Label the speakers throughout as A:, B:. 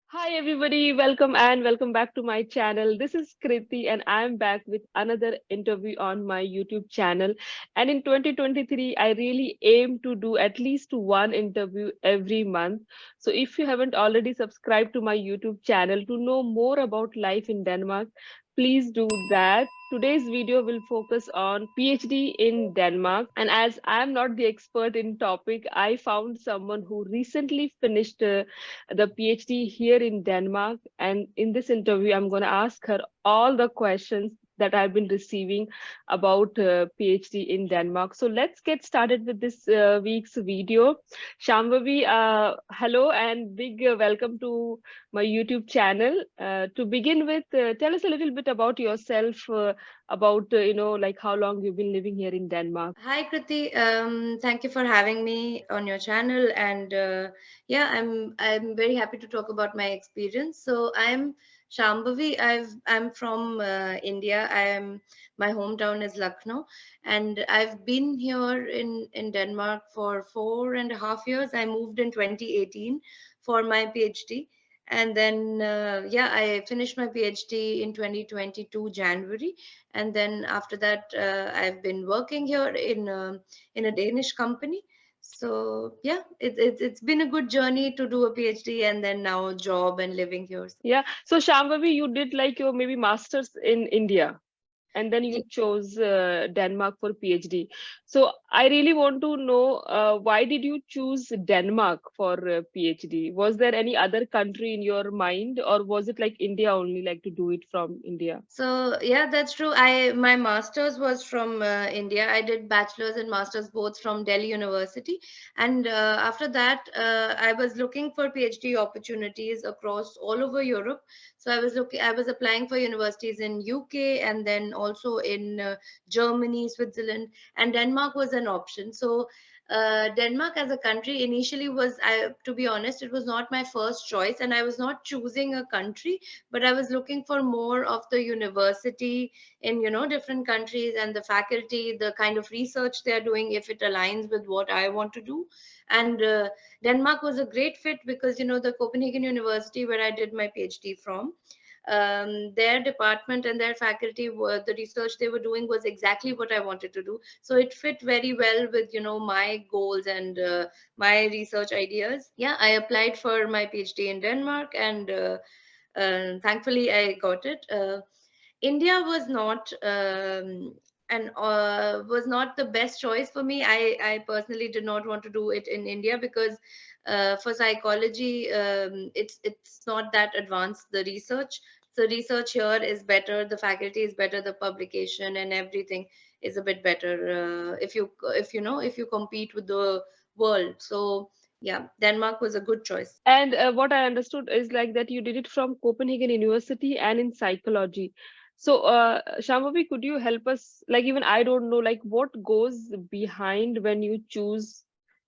A: Hi everybody, welcome back to my channel. This is Kriti and I'm back with another interview on my YouTube channel. And in 2023, I really aim to do at least one interview every month. So if you haven't already subscribed to my YouTube channel to know more about life in Denmark, please do that. Today's video will focus on PhD in Denmark. And as I'm not the expert in topic, I found someone who recently finished the PhD here in Denmark. And in this interview, I'm going to ask her all the questions that I've been receiving about PhD in Denmark. So let's get started with this week's video. Shambhavi, hello and big welcome to my YouTube channel. To begin with, tell us a little bit about yourself, about, like how long you've been living here in Denmark.
B: Hi Kriti, thank you for having me on your channel, and yeah, I'm very happy to talk about my experience. So I'm Shambhavi. I'm from India. My hometown is Lucknow, and I've been here in Denmark for 4.5 years. I moved in 2018 for my PhD, and then yeah, I finished my PhD in 2022 January, and then after that I've been working here in a Danish company. So yeah, it's been a good journey to do a PhD and then now a job and living here.
A: Yeah. So Shambhavi, you did like your maybe masters in India, and then you chose Denmark for PhD. So I really want to know why did you choose Denmark for PhD? Was there any other country in your mind, or was it like India only, like to do it from India?
B: So yeah, that's true. My master's was from India. I did bachelor's and master's both from Delhi University, and after that, I was looking for PhD opportunities across all over Europe. So I was applying for universities in UK and then also in Germany, Switzerland, and Denmark was an option. So Denmark as a country initially to be honest, it was not my first choice, and I was not choosing a country, but I was looking for more of the university in different countries and the faculty, the kind of research they're doing, if it aligns with what I want to do. And Denmark was a great fit because the Copenhagen University, where I did my PhD from, their department and their faculty were the research they were doing was exactly what I wanted to do. So it fit very well with my goals and my research ideas. Yeah, I applied for my PhD in Denmark, and thankfully I got it. India was not the best choice for me. I personally did not want to do it in India because for psychology, it's not that advanced, the research. So research here is better, the faculty is better, the publication and everything is a bit better if you compete with the world. So yeah, Denmark was a good choice.
A: And what I understood is like that you did it from Copenhagen University and in psychology. So, Shambhavi, could you help us? Like, even I don't know, like, what goes behind when you choose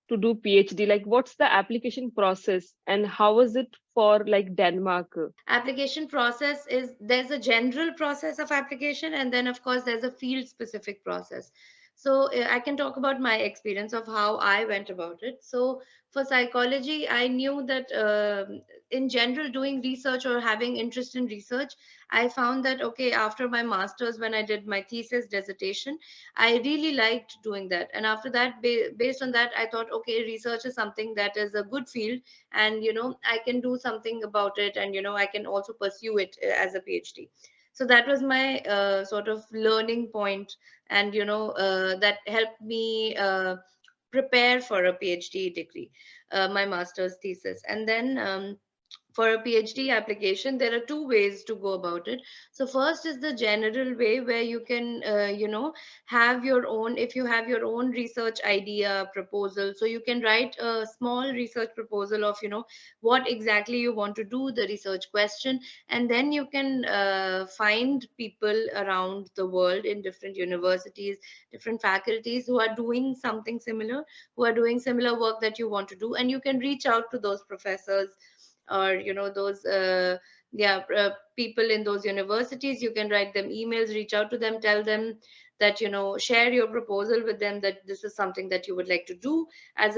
A: to do PhD? Like, what's the application process, and how was it for like Denmark?
B: Application process is, there's a general process of application, and then of course there's a field specific process. So I can talk about my experience of how I went about it. So for psychology, I knew that in general, doing research or having interest in research, I found that okay, after my masters, when I did my thesis dissertation, I really liked doing that. And after that, based on that, I thought okay, research is something that is a good field, and I can do something about it, and I can also pursue it as a PhD. So that was my sort of learning point, and that helped me prepare for a PhD degree, my master's thesis. And then for a PhD application, there are two ways to go about it. So first is the general way, where you can, have your own, if you have your own research idea proposal, so you can write a small research proposal of, what exactly you want to do, the research question, and then you can find people around the world in different universities, different faculties who are doing something similar, who are doing similar work that you want to do, and you can reach out to those professors or those yeah people in those universities. You can write them emails, reach out to them, tell them that, share your proposal with them, that this is something that you would like to do as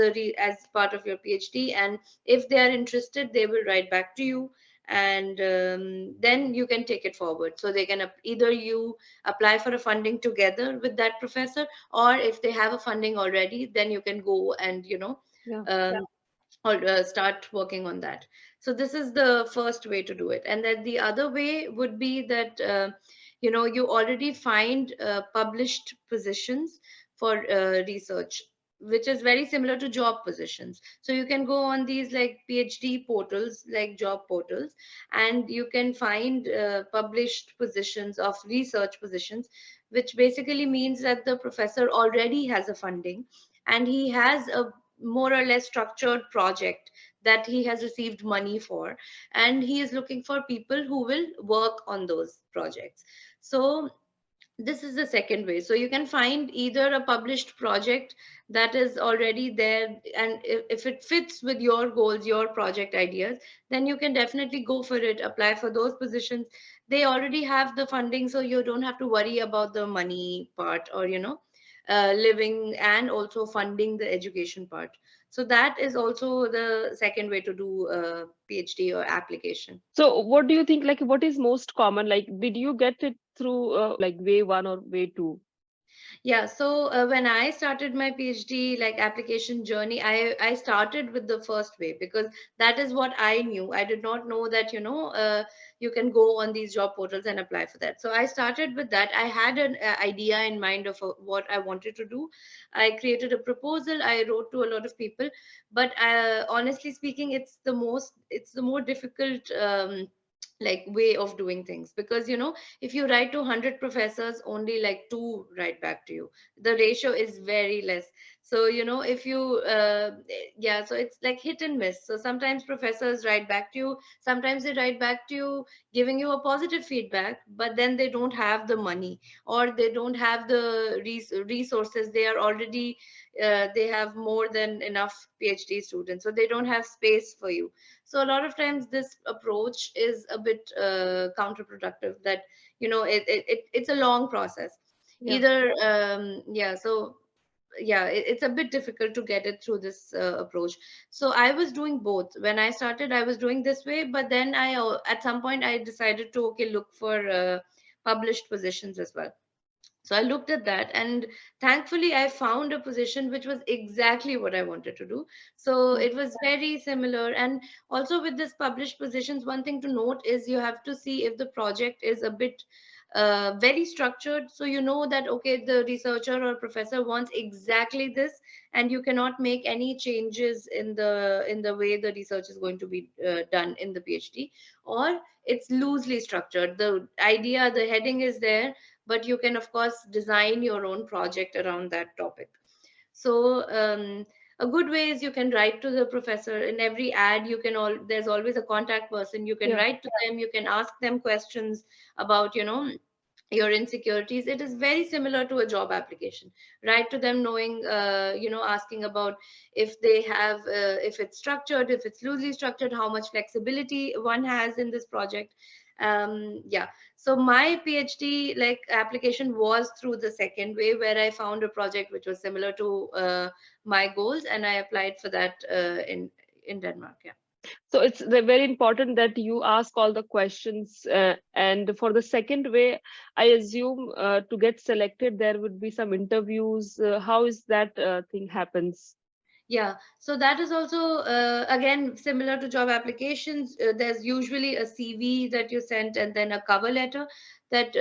B: part of your PhD, and if they are interested, they will write back to you, and then you can take it forward. So they can either you apply for a funding together with that professor, or if they have a funding already, then you can go and
A: Yeah.
B: um, or start working on that. So this is the first way to do it. And then the other way would be that you already find published positions for research, which is very similar to job positions. So you can go on these like PhD portals, like job portals, and you can find published positions of research positions, which basically means that the professor already has a funding, and he has a more or less structured project that he has received money for, and he is looking for people who will work on those projects. So this is the second way. So you can find either a published project that is already there, and if it fits with your goals, your project ideas, then you can definitely go for it, apply for those positions. They already have the funding, so you don't have to worry about the money part, or living and also funding the education part. So that is also the second way to do a PhD or application.
A: So what do you think, like what is most common? Like did you get it through like way one or way two?
B: Yeah, so when I started my PhD like application journey, I started with the first way, because that is what I knew. I did not know that you can go on these job portals and apply for that. So I started with that. I had an idea in mind of what I wanted to do. I created a proposal. I wrote to a lot of people, but honestly speaking, it's the more difficult like way of doing things, because if you write to 100 professors, only like two write back to you. The ratio is very less. So if you yeah, so it's like hit and miss. So sometimes professors write back to you, sometimes they write back to you giving you a positive feedback, but then they don't have the money, or they don't have the resources. They are already they have more than enough PhD students, so they don't have space for you. So a lot of times this approach is a bit counterproductive, that it's a long process.
A: Yeah.
B: Either yeah, so yeah, it's a bit difficult to get it through this approach. So I was doing both. When I started, I was doing this way, but then at some point I decided to, okay, look for published positions as well. So I looked at that, and thankfully I found a position which was exactly what I wanted to do. So
A: Yeah.
B: it was very similar. And also with this published positions, one thing to note is you have to see if the project is a bit very structured. So you know that, okay, the researcher or professor wants exactly this, and you cannot make any changes in the way the research is going to be done in the PhD. Or it's loosely structured. The idea, the heading is there, but you can of course design your own project around that topic. So a good way is you can write to the professor. In every ad, you can all there's always a contact person. You can
A: Yeah.
B: write to them, you can ask them questions about your insecurities. It is very similar to a job application. Write to them knowing asking about if they have if it's structured, if it's loosely structured, how much flexibility one has in this project. Yeah, so my PhD like application was through the second way, where I found a project which was similar to my goals, and I applied for that in Denmark. Yeah.
A: So it's very important that you ask all the questions. And for the second way, I assume to get selected, there would be some interviews. How is that thing happens?
B: Yeah, so that is also again similar to job applications. There's usually a CV that you sent, and then a cover letter that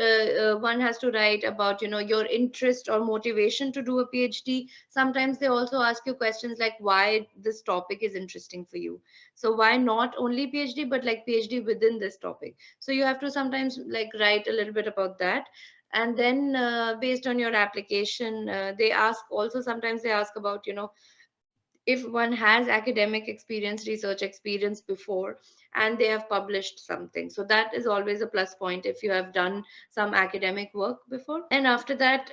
B: one has to write about your interest or motivation to do a PhD. Sometimes they also ask you questions like why this topic is interesting for you. So why not only PhD, but like PhD within this topic. So you have to sometimes like write a little bit about that. And then based on your application, they ask also, sometimes they ask about if one has academic experience, research experience before, and they have published something. So that is always a plus point if you have done some academic work before. And after that,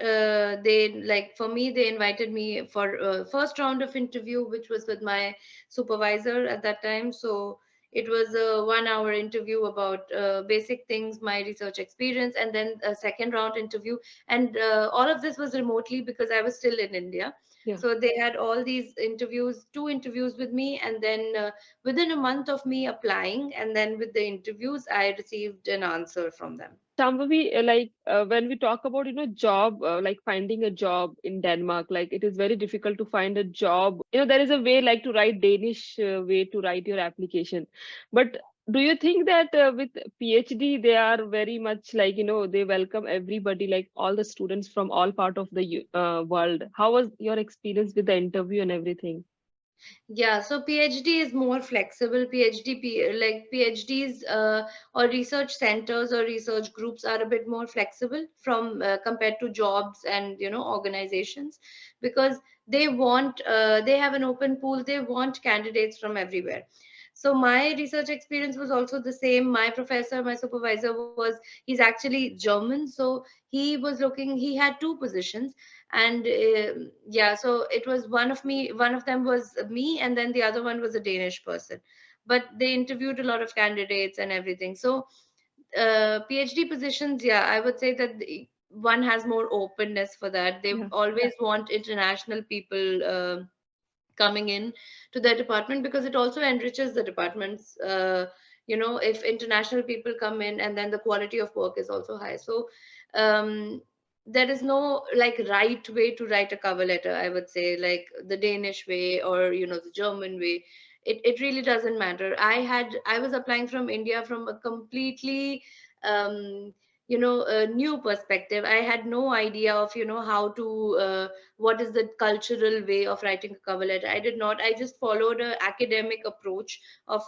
B: they like for me, they invited me for first round of interview, which was with my supervisor at that time. So it was a 1 hour interview about basic things, my research experience, and then a second round interview. And all of this was remotely because I was still in India.
A: Yeah.
B: So they had all these interviews, two interviews with me, and then within a month of me applying, and then with the interviews, I received an answer from them.
A: Shambhavi, when we talk about, job, like finding a job in Denmark, like it is very difficult to find a job. There is a way like to write Danish way to write your application. But do you think that with PhD, they are very much like, they welcome everybody, like all the students from all part of the world? How was your experience with the interview and everything?
B: Yeah, so PhD is more flexible. Like PhDs or research centers or research groups are a bit more flexible from compared to jobs and organizations, because they have an open pool. They want candidates from everywhere. So my research experience was also the same. My professor, my supervisor he's actually German, so he had two positions. And yeah, so it was one of them was me, and then the other one was a Danish person. But they interviewed a lot of candidates and everything. So PhD positions, yeah, I would say that one has more openness for that. They
A: Yeah.
B: always want international people coming in to their department, because it also enriches the departments. If international people come in, and then the quality of work is also high. So um, there is no like right way to write a cover letter, I would say, like the Danish way or the German way. It really doesn't matter. I was applying from India from a completely a new perspective. I had no idea of how to what is the cultural way of writing a cover letter. I did not. I just followed a academic approach of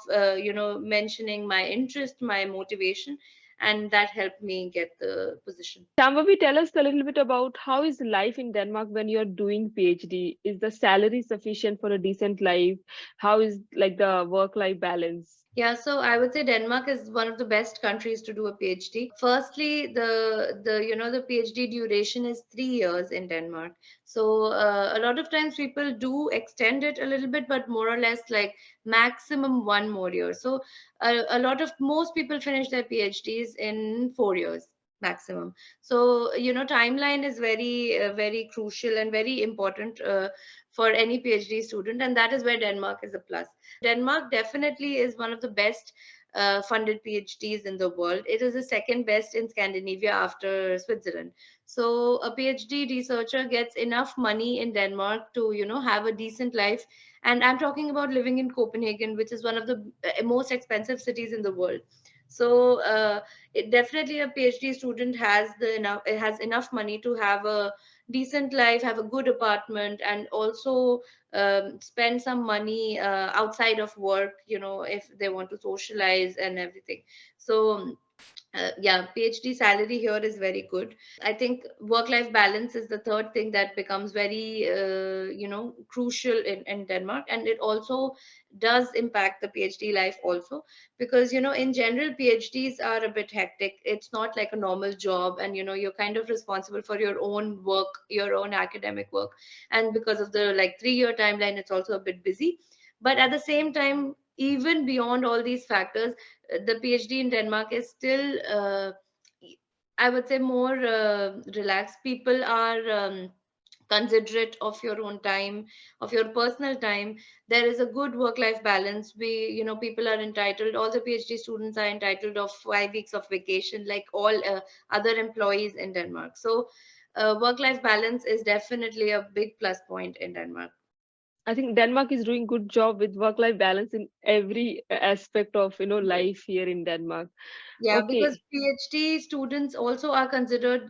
B: mentioning my interest, my motivation, and that helped me get the position.
A: Shambhavi, tell us a little bit about how is life in Denmark when you're doing PhD? Is the salary sufficient for a decent life? How is like the work-life balance?
B: Yeah, so I would say Denmark is one of the best countries to do a PhD. Firstly, the PhD duration is 3 years in Denmark. So a lot of times people do extend it a little bit, but more or less like maximum one more year. So a lot of most people finish their PhDs in 4 years maximum. So timeline is very crucial and very important for any PhD student, and that is where Denmark is a plus. Denmark definitely is one of the best funded PhDs in the world. It is the second best in Scandinavia after Switzerland. So a PhD researcher gets enough money in Denmark to have a decent life. And I'm talking about living in Copenhagen, which is one of the most expensive cities in the world. So definitely a PhD student has enough money to have a decent life, have a good apartment, and also spend some money outside of work, if they want to socialize and everything. So yeah, PhD salary here is very good. I think work life balance is the third thing that becomes very crucial in Denmark, and it also does impact the PhD life also, because in general PhDs are a bit hectic. It's not like a normal job, and you're kind of responsible for your own work, your own academic work. And because of the like 3 year timeline, it's also a bit busy. But at the same time, even beyond all these factors, the PhD in Denmark is still, I would say, more relaxed. People are considerate of your own time, of your personal time. There is a good work-life balance. People are entitled. All the PhD students are entitled of 5 weeks of vacation, like all other employees in Denmark. So, work-life balance is definitely a big plus point in Denmark.
A: I think Denmark is doing good job with work-life balance in every aspect of, life here in Denmark.
B: Yeah, because
A: Okay.
B: PhD students also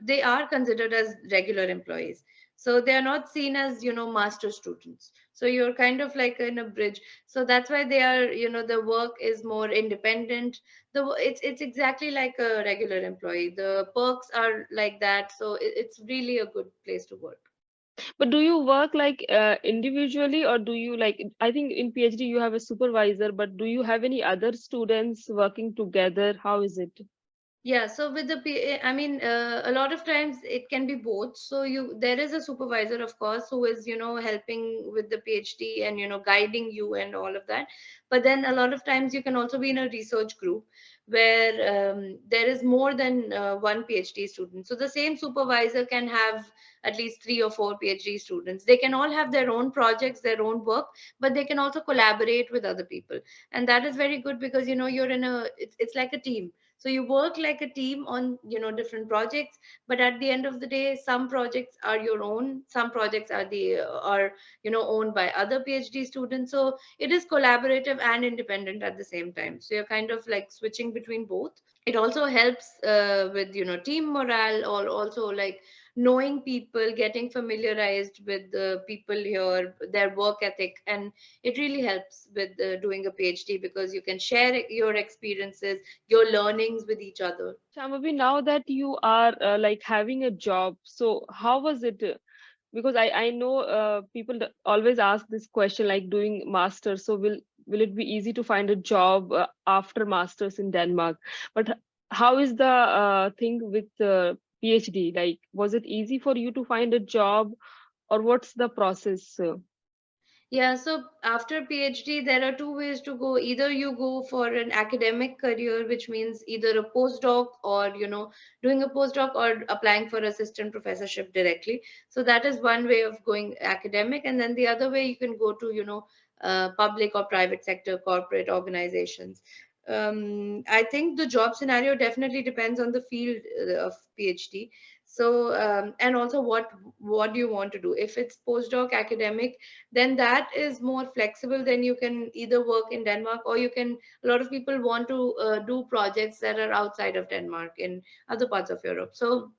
B: they are considered as regular employees. So they are not seen as, master students. So you're kind of like in a bridge. So that's why they are, the work is more independent. It's exactly like a regular employee. The perks are like that. So it's really a good place to work.
A: But do you work like individually, or do you like, I think in PhD you have a supervisor, but do you have any other students working together? How is it?
B: Yeah, so with the I mean, a lot of times it can be both. So there is a supervisor, of course, who is, helping with the PhD and, guiding you and all of that. But then a lot of times you can also be in a research group where there is more than one PhD student. So the same supervisor can have at least three or four PhD students. They can all have their own projects, their own work, but they can also collaborate with other people. And that is very good because, you're in it's like a team, so you work like a team on, different projects, but at the end of the day, some projects are your own, some projects are owned by other PhD students. So it is collaborative and independent at the same time, so you're kind of like switching between both. It also helps with, team morale, or also like knowing people, getting familiarized with the people here, their work ethic. And it really helps with doing a PhD because you can share your experiences, your learnings with each other.
A: Shambhavi, now that you are like having a job, so how was it? Because I know people always ask this question, like doing masters. So will it be easy to find a job after masters in Denmark? But how is the thing with PhD? Like, was it easy for you to find a job, or what's the process?
B: Yeah, so after PhD, there are two ways to go. Either you go for an academic career, which means either a postdoc or, doing a postdoc or applying for assistant professorship directly. So that is one way of going academic. And then the other way you can go to, public or private sector, corporate organizations. I think the job scenario definitely depends on the field of PhD. So, and also what do you want to do? If it's postdoc academic, then that is more flexible. Then you can either work in Denmark, or you can, a lot of people want to do projects that are outside of Denmark in other parts of Europe. So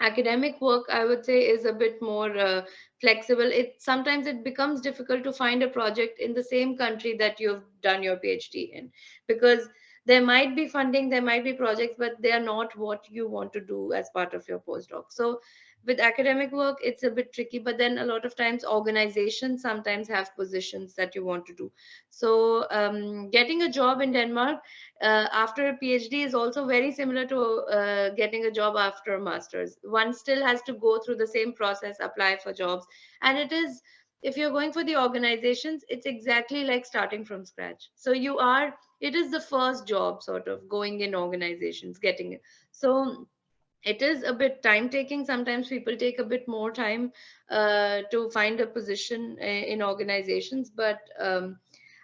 B: academic work, I would say, is a bit more flexible. It sometimes it becomes difficult to find a project in the same country that you've done your PhD in, because there might be funding, there might be projects, but they are not what you want to do as part of your postdoc. So with academic work it's a bit tricky, but then a lot of times organizations sometimes have positions that you want to do. So getting a job in Denmark after a PhD is also very similar to getting a job after a master's. One still has to go through the same process, apply for jobs, and it is, if you're going for the organizations, it's exactly like starting from scratch. So it is the first job, sort of going in organizations, getting it. So it is a bit time taking. Sometimes people take a bit more time to find a position in organizations, but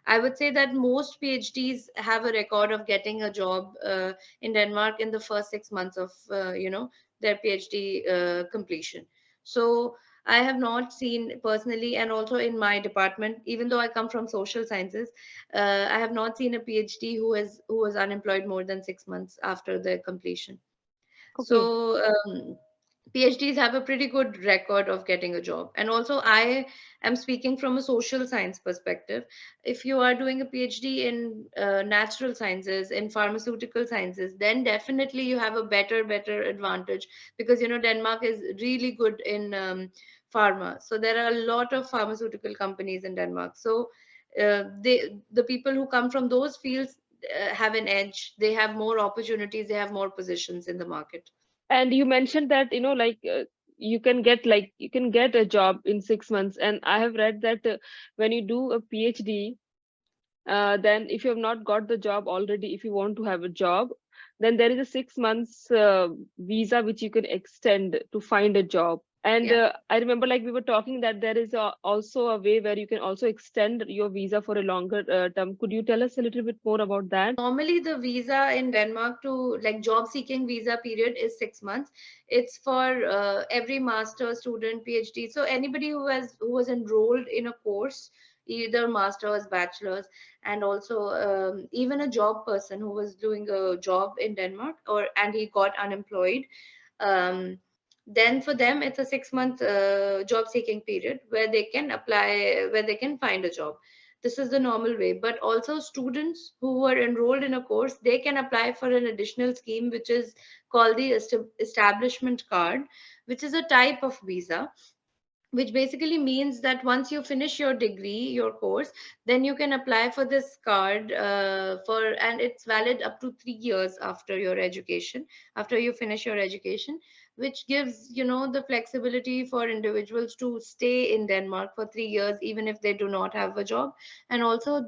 B: I would say that most PhDs have a record of getting a job in Denmark in the first 6 months of their PhD completion. So I have not seen personally, and also in my department, even though I come from social sciences, I have not seen a PhD who was unemployed more than 6 months after their completion.
A: Okay.
B: So PhDs have a pretty good record of getting a job. And also, I am speaking from a social science perspective. If you are doing a PhD in natural sciences, in pharmaceutical sciences, then definitely you have a better advantage, because Denmark is really good in pharma. So there are a lot of pharmaceutical companies in Denmark. So the people who come from those fields have an edge. They have more opportunities. They have more positions in the market.
A: And you mentioned that, like you can get a job in 6 months, and I have read that when you do a PhD, then if you have not got the job already, if you want to have a job, then there is a 6 months visa which you can extend to find a job. And
B: Yeah.
A: I remember, like, we were talking that there is also a way where you can also extend your visa for a longer term. Could you tell us a little bit more about that?
B: Normally, the visa in Denmark, to like job seeking visa period, is 6 months. It's for every master student, PhD. So anybody who was enrolled in a course, either masters, bachelors, and also even a job person who was doing a job in Denmark, and he got unemployed. Um, then for them, it's a 6 month job seeking period where they can apply, where they can find a job. This is the normal way. But also, students who were enrolled in a course, they can apply for an additional scheme, which is called the establishment card, which is a type of visa. which basically means that once you finish your degree, your course, then you can apply for this card, and it's valid up to 3 years after your education, after you finish your education, which gives, the flexibility for individuals to stay in Denmark for 3 years, even if they do not have a job, and also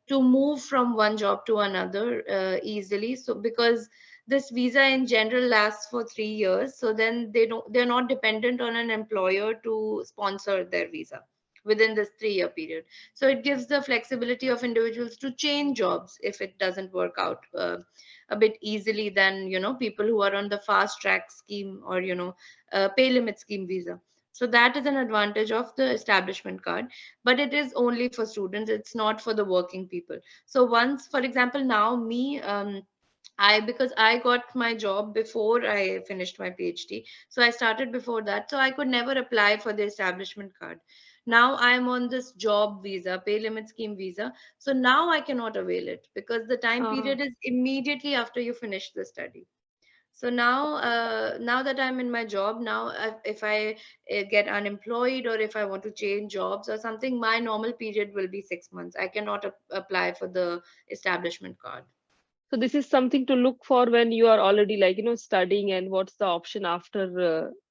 B: to move from one job to another easily. So because this visa in general lasts for 3 years, so then they're not dependent on an employer to sponsor their visa within this 3 year period. So it gives the flexibility of individuals to change jobs if it doesn't work out a bit easily than, people who are on the fast track scheme, or pay limit scheme visa. So that is an advantage of the establishment card, but it is only for students, it's not for the working people. So once, for example, now me, because I got my job before I finished my PhD. So I started before that. So I could never apply for the establishment card. Now I'm on this job visa, pay limit scheme visa. So now I cannot avail it because the time
A: Ah.
B: period is immediately after you finish the study. So now that I'm in my job, now if I get unemployed, or if I want to change jobs or something, my normal period will be 6 months. I cannot apply for the establishment card.
A: So this is something to look for when you are already like, studying, and what's the option after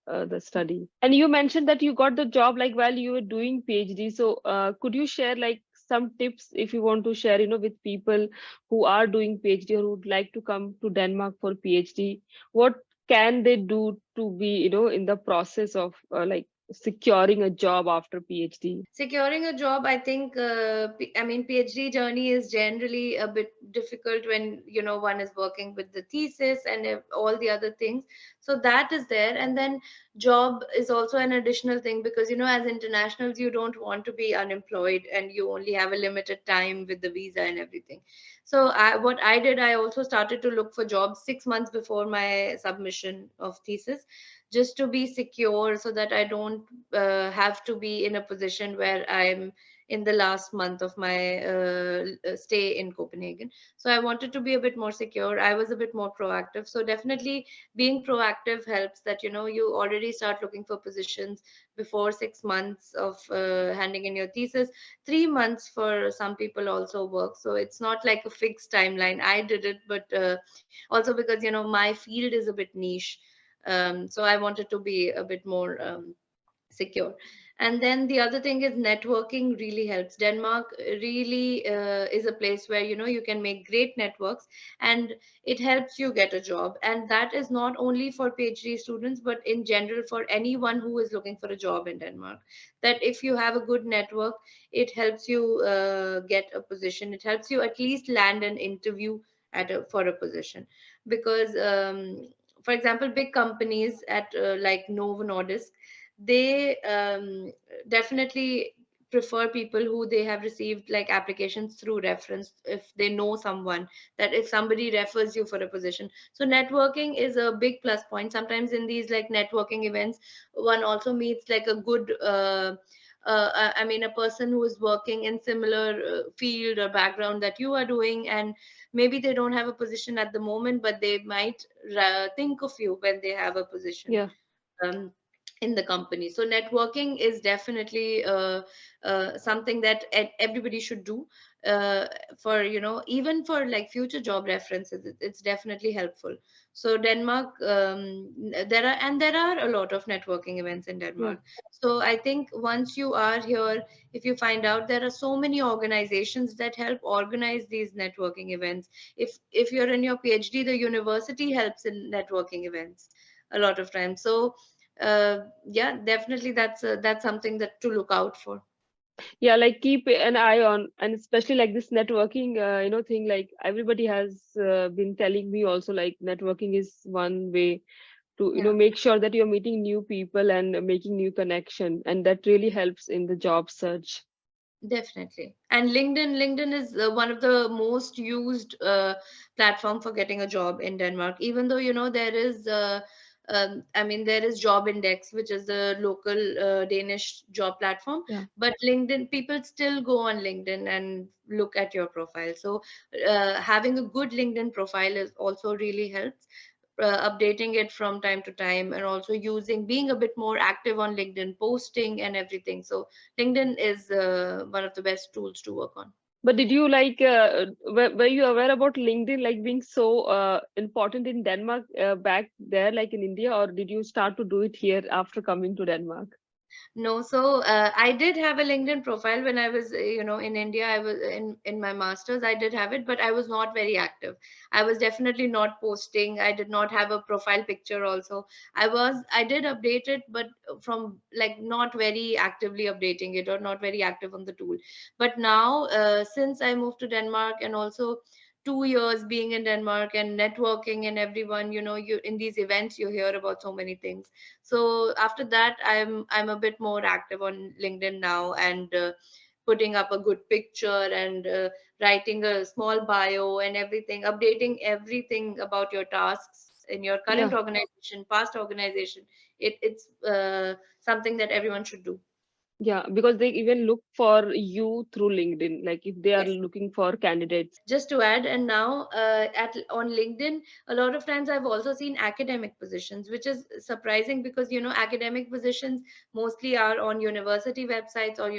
A: the study. And you mentioned that you got the job like while you were doing PhD. So could you share like some tips if you want to share, with people who are doing PhD or would like to come to Denmark for PhD? What can they do to be, in the process of like securing a job after PhD?
B: Securing a job, I think, I mean, PhD journey is generally a bit difficult when, one is working with the thesis and all the other things. So that is there. And then job is also an additional thing because, as internationals, you don't want to be unemployed and you only have a limited time with the visa and everything. So what I did, I also started to look for jobs 6 months before my submission of thesis, just to be secure so that I don't have to be in a position where I'm in the last month of my stay in Copenhagen. So I wanted to be a bit more secure. I was a bit more proactive. So definitely being proactive helps, that you already start looking for positions before 6 months of handing in your thesis. 3 months for some people also work. So it's not like a fixed timeline. I did it, but also because my field is a bit niche, so I wanted to be a bit more secure. And then the other thing is networking really helps. Denmark really is a place where you can make great networks, and it helps you get a job. And that is not only for PhD students, but in general for anyone who is looking for a job in Denmark. That if you have a good network, it helps you get a position. It helps you at least land an interview for a position, because for example, big companies at like Novo Nordisk, they definitely prefer people who they have received like applications through reference, if they know someone, that if somebody refers you for a position. So networking is a big plus point. Sometimes in these like networking events, one also meets like a good I mean, a person who is working in similar field or background that you are doing, and maybe they don't have a position at the moment, but they might think of you when they have a position
A: Yeah.
B: um, in the company. So networking is definitely something that everybody should do, uh, for even for like future job references. It's definitely helpful. So Denmark, there are a lot of networking events in
A: Yeah.
B: Denmark. So I think once you are here, if you find out, there are so many organizations that help organize these networking events. If you're in your PhD, the university helps in networking events a lot of times. So yeah, definitely that's something that to look out for.
A: Yeah, like keep an eye on, and especially like this networking thing, like everybody has been telling me also, like networking is one way to
B: Yeah,
A: make sure that you're meeting new people and making new connection, and that really helps in the job search.
B: definitely. And LinkedIn is one of the most used platform for getting a job in Denmark. Even though there is I mean, there is Job Index, which is the local Danish job platform,
A: Yeah.
B: but LinkedIn, people still go on LinkedIn and look at your profile. So having a good LinkedIn profile is also really helps. updating it from time to time, and also being a bit more active on LinkedIn, posting and everything. So LinkedIn is one of the best tools to work on.
A: But did you like were you aware about LinkedIn like being so important in Denmark back there, like in India, or did you start to do it here after coming to Denmark?
B: No, so I did have a LinkedIn profile when I was, in India. I was in my masters. I did have it, but I was not very active. I was definitely not posting. I did not have a profile picture. Also, I did update it, but from like not very actively updating it, or not very active on the tool. But now, since I moved to Denmark, and also 2 years being in Denmark and networking and everyone, you in these events you hear about so many things. So after that, I'm a bit more active on LinkedIn now, and putting up a good picture, and writing a small bio and everything, updating everything about your tasks in your current
A: Yeah.
B: organization, past organization. It's something that everyone should do.
A: Yeah, because they even look for you through LinkedIn, like if they are
B: Yes.
A: looking for candidates.
B: Just to add, and now at on LinkedIn, a lot of times I've also seen academic positions, which is surprising, because academic positions mostly are on university websites, or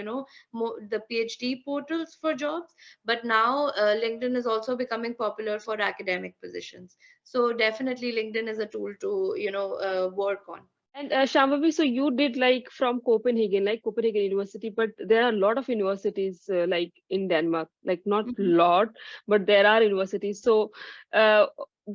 B: the PhD portals for jobs. But now LinkedIn is also becoming popular for academic positions. So definitely LinkedIn is a tool to work on.
A: And Shambhavi, so you did like from Copenhagen, like Copenhagen University, but there are a lot of universities like in Denmark, like not
B: Mhm.
A: lot, but there are universities. So,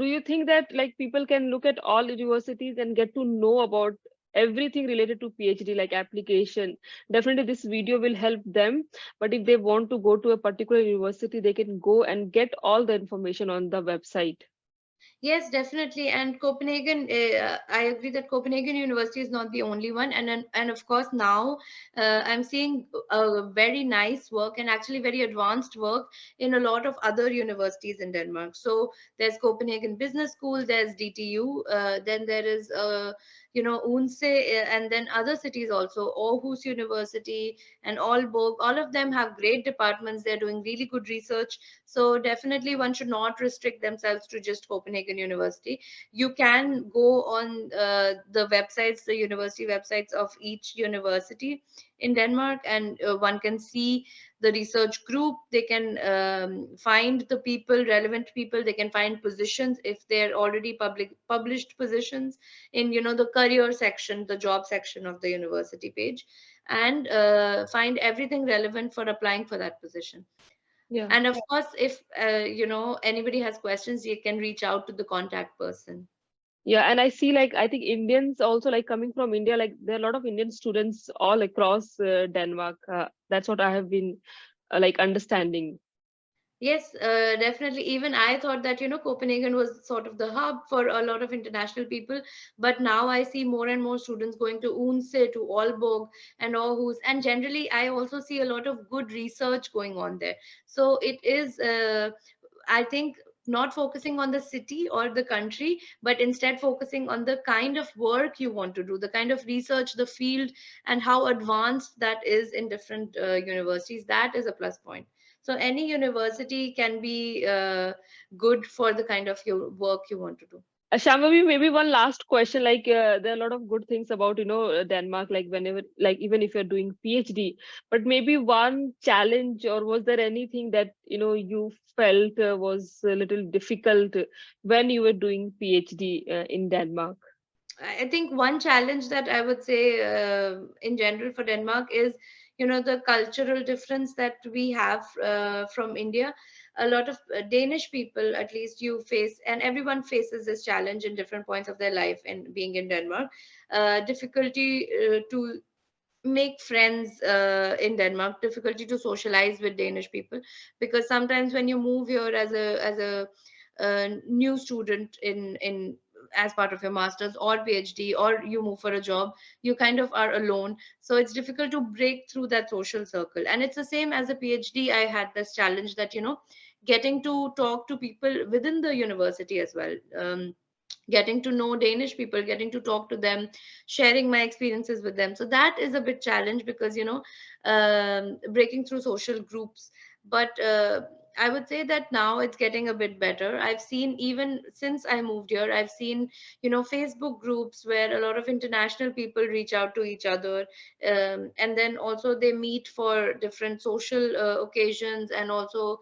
A: do you think that like people can look at all universities and get to know about everything related to PhD, like application? Definitely, this video will help them. But if they want to go to a particular university, they can go and get all the information on the website.
B: Yes, definitely. And Copenhagen, I agree that Copenhagen University is not the only one. And of course, now I'm seeing a very nice work, and actually very advanced work, in a lot of other universities in Denmark. So there's Copenhagen Business School, there's DTU, then there is, UNSE, and then other cities also, Aarhus University and Aalborg. All of them have great departments. They're doing really good research. So definitely one should not restrict themselves to just Copenhagen University. You can go on the websites, the university websites of each university in Denmark, and one can see the research group. They can find the people, relevant people. They can find positions if they're already published positions in the career section, the job section of the university page, and find everything relevant for applying for that position.
A: Yeah.
B: And of course, if anybody has questions, you can reach out to the contact person.
A: Yeah, and I see like I think Indians also like coming from India, like there are a lot of Indian students all across Denmark. That's what I have been like understanding.
B: Yes, definitely. Even I thought that, Copenhagen was sort of the hub for a lot of international people. But now I see more and more students going to Odense, to Aalborg, and Aarhus. And generally, I also see a lot of good research going on there. So it is, I think, not focusing on the city or the country, but instead focusing on the kind of work you want to do, the kind of research, the field, and how advanced that is in different universities. That is a plus point. So any university can be good for the kind of your work you want to do.
A: Shambhavi, maybe one last question. Like there are a lot of good things about Denmark. Like whenever, like even if you're doing PhD, but maybe one challenge, or was there anything that you felt was a little difficult when you were doing PhD in Denmark?
B: I think one challenge that I would say in general for Denmark is, the cultural difference that we have from India. A lot of Danish people, at least you face, and everyone faces this challenge in different points of their life and being in Denmark. Difficulty to make friends in Denmark, difficulty to socialize with Danish people, because sometimes when you move here as a new student in as part of your masters or PhD, or you move for a job, you kind of are alone. So it's difficult to break through that social circle. And it's the same as a PhD. I had this challenge that, getting to talk to people within the university as well. Getting to know Danish people, getting to talk to them, sharing my experiences with them. So that is a bit challenge, because breaking through social groups. But I would say that now it's getting a bit better. I've seen, even since I moved here, I've seen, Facebook groups where a lot of international people reach out to each other. And then also they meet for different social occasions, and also,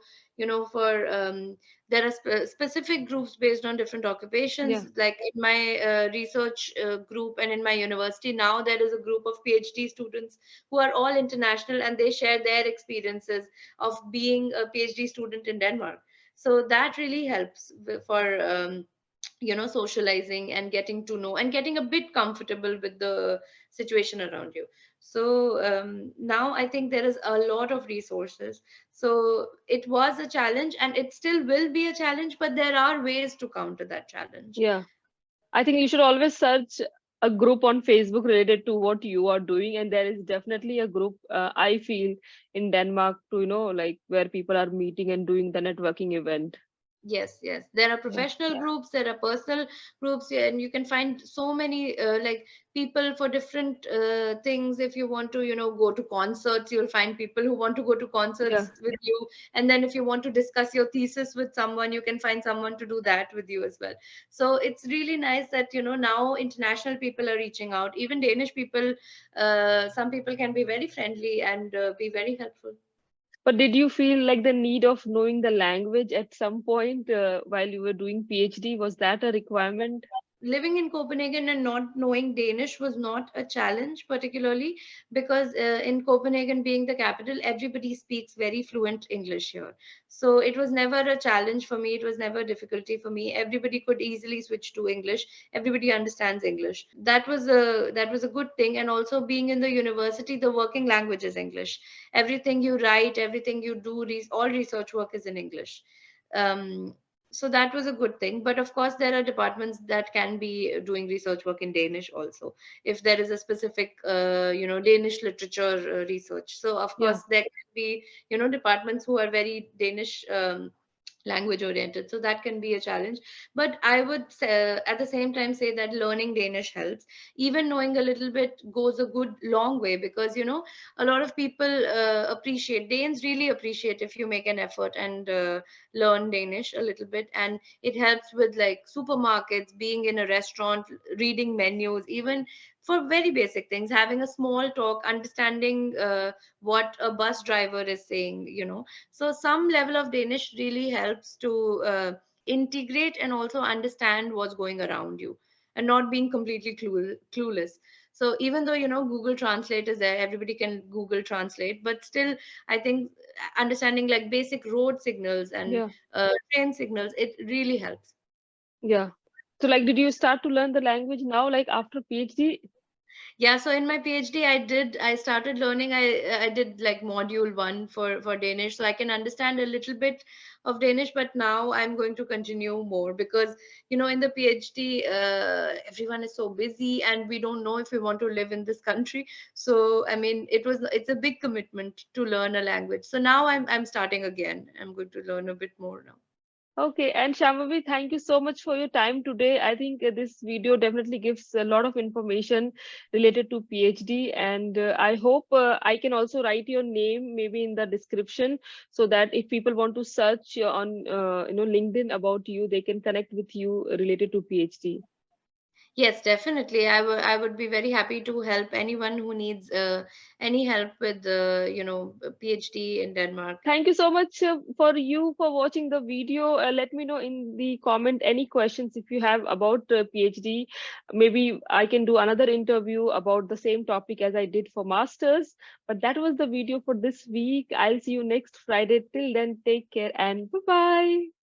B: for there are specific groups based on different occupations.
A: Yeah,
B: Like in my research group and in my university, now there is a group of PhD students who are all international, and they share their experiences of being a PhD student in Denmark. So that really helps for socializing and getting to know and getting a bit comfortable with the situation around you. So now I think there is a lot of resources. So it was a challenge, and it still will be a challenge, but there are ways to counter that challenge.
A: yeah. I think you should always search a group on Facebook related to what you are doing, and there is definitely a group I feel in Denmark to like where people are meeting and doing the networking event.
B: Yes, yes. There are
A: Yeah,
B: professional groups, there are personal groups, yeah, and you can find so many like people for different things. If you want to, go to concerts, you'll find people who want to go to
A: yeah.
B: concerts with you. And then if you want to discuss your thesis with someone, you can find someone to do that with you as well. So it's really nice that, now international people are reaching out. Even Danish people, some people can be very friendly and be very helpful.
A: But did you feel like the need of knowing the language at some point while you were doing PhD? Was that a requirement?
B: Living in Copenhagen and not knowing Danish was not a challenge, particularly because in Copenhagen, being the capital, everybody speaks very fluent English here. So it was never a challenge for me. It was never a difficulty for me. Everybody could easily switch to English. Everybody understands English. That was a good thing. And also being in the university, the working language is English. Everything you write, everything you do, all research work is in English. Um, so that was a good thing, but of course there are departments that can be doing research work in Danish also, if there is a specific Danish literature research. So of
A: Yeah,
B: course there can be departments who are very Danish language oriented, so that can be a challenge. But I would say, at the same time, say that learning Danish helps. Even knowing a little bit goes a good long way, because a lot of people appreciate, Danes really appreciate if you make an effort and learn Danish a little bit. And it helps with like supermarkets, being in a restaurant, reading menus, even for very basic things, having a small talk, understanding what a bus driver is saying. So some level of Danish really helps to integrate and also understand what's going around you, and not being completely clueless. So even though Google Translate is there, everybody can Google Translate, but still I think understanding like basic road signals and
A: yeah,
B: train signals, it really helps.
A: yeah. So like, did you start to learn the language now, like after PhD?
B: Yeah, so in my PhD, I started learning. I did like module 1 for Danish, so I can understand a little bit of Danish. But now I'm going to continue more, because in the PhD, everyone is so busy, and we don't know if we want to live in this country. So I mean, it's a big commitment to learn a language. So now I'm starting again. I'm going to learn a bit more now.
A: Okay, and Shambhavi, thank you so much for your time today. I think this video definitely gives a lot of information related to PhD, and I hope I can also write your name maybe in the description so that if people want to search on LinkedIn about you, they can connect with you related to PhD.
B: Yes, definitely. I would be very happy to help anyone who needs any help with a PhD in Denmark.
A: Thank you so much for you for watching the video. Let me know in the comment any questions if you have about PhD. Maybe I can do another interview about the same topic as I did for masters. But that was the video for this week. I'll see you next Friday. Till then, take care and bye bye.